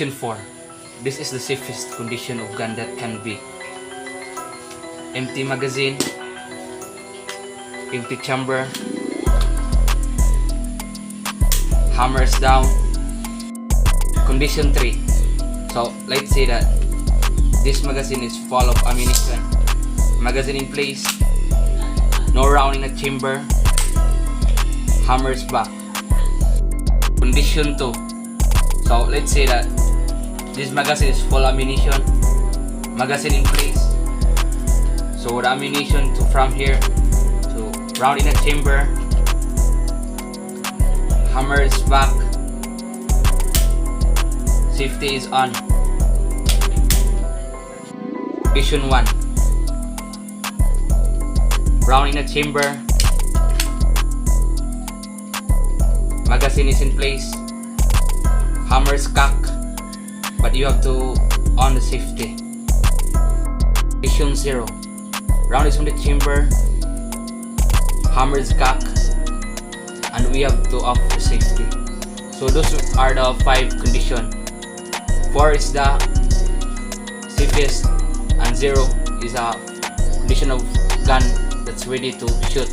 Condition 4. This is the safest condition of gun that can be. Empty magazine, empty chamber, hammers down. Condition 3. So let's say that this magazine is full of ammunition. Magazine in place, no round in the chamber, hammers back. Condition 2. So let's say that this magazine is full ammunition, magazine in place. So the ammunition from here to round in a chamber, hammer is back, safety is on. Condition 1. Round in a chamber, magazine is in place, hammer is cocked, but you have to on the safety. Condition 0. Round is on the chamber, hammer is cocked, and we have to off the safety. So those are the 5 conditions. 4 is the safest, and 0 is a condition of gun that's ready to shoot.